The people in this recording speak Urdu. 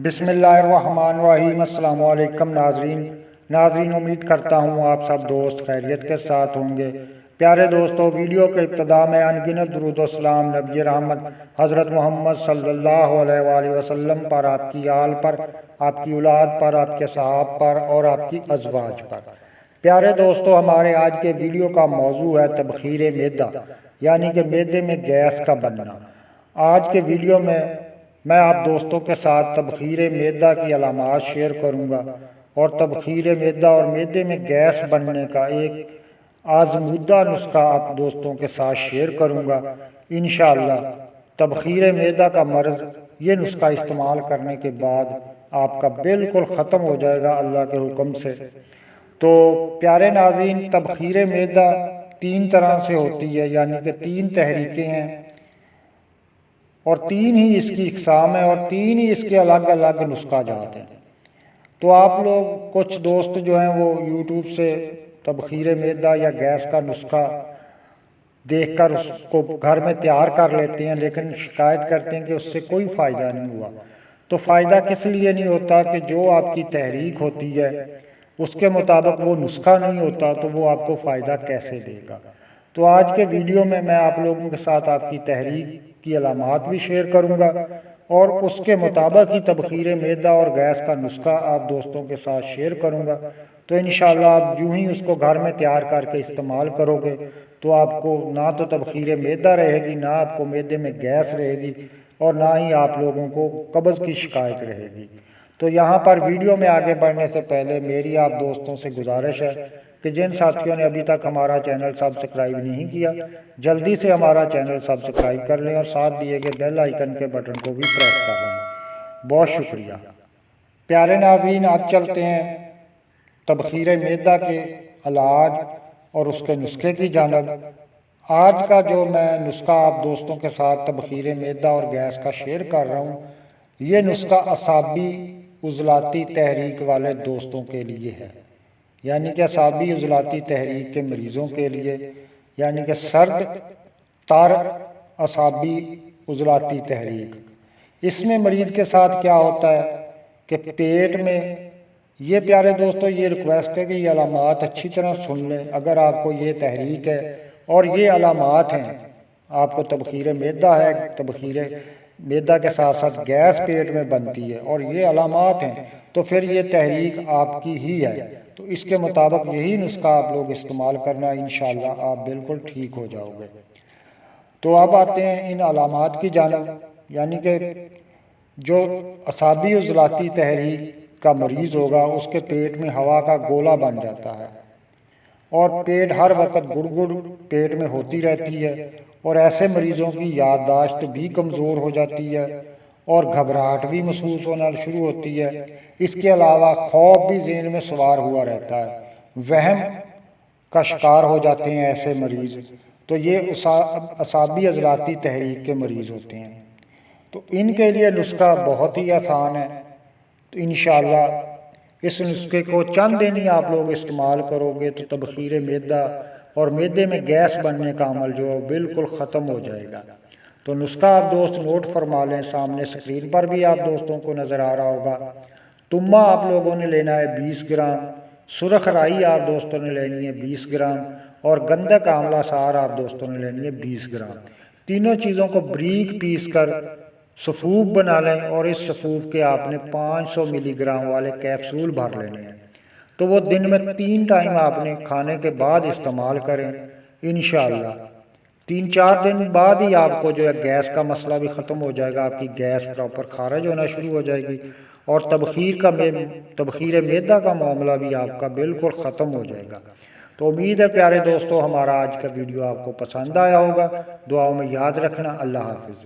بسم اللہ الرحمن الرحیم۔ السلام علیکم ناظرین، امید کرتا ہوں آپ سب دوست خیریت کے ساتھ ہوں گے۔ پیارے دوستو، ویڈیو کے ابتدا میں انگنت درود و سلام نبی رحمت حضرت محمد صلی اللہ علیہ وآلہ وسلم پر، آپ کی آل پر، آپ کی اولاد پر، آپ کے صحاب پر اور آپ کی ازواج پر۔ پیارے دوستو، ہمارے آج کے ویڈیو کا موضوع ہے تبخیر معدہ، یعنی کہ معدے میں گیس کا بننا۔ آج کے ویڈیو میں آپ دوستوں کے ساتھ تبخیر معدہ کی علامات شیئر کروں گا اور تبخیر معدہ اور معدے میں گیس بننے کا ایک آزمودہ نسخہ آپ دوستوں کے ساتھ شیئر کروں گا۔ انشاءاللہ تبخیر معدہ کا مرض یہ نسخہ استعمال کرنے کے بعد آپ کا بالکل ختم ہو جائے گا اللہ کے حکم سے۔ تو پیارے ناظرین، تبخیر معدہ تین طرح سے ہوتی ہے، یعنی کہ تین تحریکیں ہیں اور تین ہی اس کی اقسام ہیں اور تین ہی اس کے الگ الگ نسخہ جات ہیں۔ تو آپ لوگ کچھ دوست جو ہیں وہ یوٹیوب سے تبخیر معدہ یا گیس کا نسخہ دیکھ کر اس کو گھر میں تیار کر لیتے ہیں، لیکن شکایت کرتے ہیں کہ اس سے کوئی فائدہ نہیں ہوا۔ تو فائدہ کس لیے نہیں ہوتا کہ جو آپ کی تحریک ہوتی ہے اس کے مطابق وہ نسخہ نہیں ہوتا، تو وہ آپ کو فائدہ کیسے دے گا؟ تو آج کے ویڈیو میں آپ لوگوں کے ساتھ آپ کی تحریک کی علامات بھی شیئر کروں گا اور اس کے مطابق ہی تبخیر معدہ اور گیس کا نسخہ آپ دوستوں کے ساتھ شیئر کروں گا۔ تو انشاءاللہ آپ جو ہی اس کو گھر میں تیار کر کے استعمال کرو گے تو آپ کو نہ تو تبخیر معدہ رہے گی، نہ آپ کو معدے میں گیس رہے گی اور نہ ہی آپ لوگوں کو قبض کی شکایت رہے گی۔ تو یہاں پر ویڈیو میں آگے بڑھنے سے پہلے میری آپ دوستوں سے گزارش ہے کہ جن ساتھیوں نے ابھی تک ہمارا چینل سبسکرائب نہیں کیا، جلدی سے ہمارا چینل سبسکرائب کر لیں اور ساتھ دیے گئے بیل آئیکن کے بٹن کو بھی پریس کر لیں۔ بہت شکریہ۔ پیارے ناظرین، اب چلتے ہیں تبخیر معدہ کے علاج اور اس کے نسخے کی جانب۔ آج کا جو میں نسخہ آپ دوستوں کے ساتھ تبخیر معدہ اور گیس کا شیئر کر رہا ہوں، یہ نسخہ اعصابی عضلاتی تحریک والے دوستوں کے لیے ہے، یعنی کہ اعصابی عضلاتی تحریک کے مریضوں کے لیے، یعنی کہ سرد تر اعصابی عضلاتی تحریک۔ اس میں مریض کے ساتھ کیا ہوتا ہے کہ پیٹ میں یہ پیارے دوستو یہ ریکویسٹ ہے کہ یہ علامات اچھی طرح سن لیں۔ اگر آپ کو یہ تحریک ہے اور یہ علامات ہیں، آپ کو تبخیر معدہ ہے، تبخیر معدہ کے ساتھ ساتھ گیس پیٹ میں بنتی ہے اور یہ علامات ہیں، تو پھر یہ تحریک آپ کی ہی ہے۔ تو اس کے مطابق یہی نسخہ آپ لوگ استعمال کرنا، انشاءاللہ آپ بالکل ٹھیک ہو جاؤ گے۔ تو اب آتے ہیں ان علامات کی جانب، یعنی کہ جو اعصابی عضلاتی تحریک کا مریض ہوگا اس کے پیٹ میں ہوا کا گولا بن جاتا ہے اور پیٹ ہر وقت گڑ گڑ پیٹ میں ہوتی رہتی ہے، اور ایسے مریضوں کی یادداشت بھی کمزور ہو جاتی ہے اور گھبراہٹ بھی محسوس ہونا شروع ہوتی ہے۔ اس کے علاوہ خوف بھی ذہن میں سوار ہوا رہتا ہے، وہم کا شکار ہو جاتے ہیں ایسے مریض۔ تو یہ اعصابی عضلاتی تحریک کے مریض ہوتے ہیں۔ تو ان کے لیے نسخہ بہت ہی آسان ہے۔ تو انشاءاللہ اس نسخے کو چند دن ہی آپ لوگ استعمال کرو گے تو تبخیر معدہ اور معدے میں گیس بننے کا عمل جو ہے بالکل ختم ہو جائے گا۔ تو نسخہ آپ دوست نوٹ فرما لیں، سامنے سکرین پر بھی آپ دوستوں کو نظر آ رہا ہوگا۔ تمہ آپ لوگوں نے لینا ہے 20 گرام، سرخ رائی آپ دوستوں نے لینی ہے 20 گرام اور گندک آملہ سار آپ دوستوں نے لینی ہے 20 گرام۔ تینوں چیزوں کو بریک پیس کر سفوف بنا لیں اور اس سفوف کے آپ نے 500 ملی گرام والے کیپسول بھر لینے ہیں۔ تو وہ دن میں 3 ٹائم آپ نے کھانے کے بعد استعمال کریں۔ انشاءاللہ 3-4 دن بعد ہی آپ کو جو ہے گیس کا مسئلہ بھی ختم ہو جائے گا، آپ کی گیس پراپر خارج ہونا شروع ہو جائے گی اور تبخیر معدہ کا معاملہ بھی آپ کا بالکل ختم ہو جائے گا۔ تو امید ہے پیارے دوستو ہمارا آج کا ویڈیو آپ کو پسند آیا ہوگا۔ دعاؤں میں یاد رکھنا۔ اللہ حافظ۔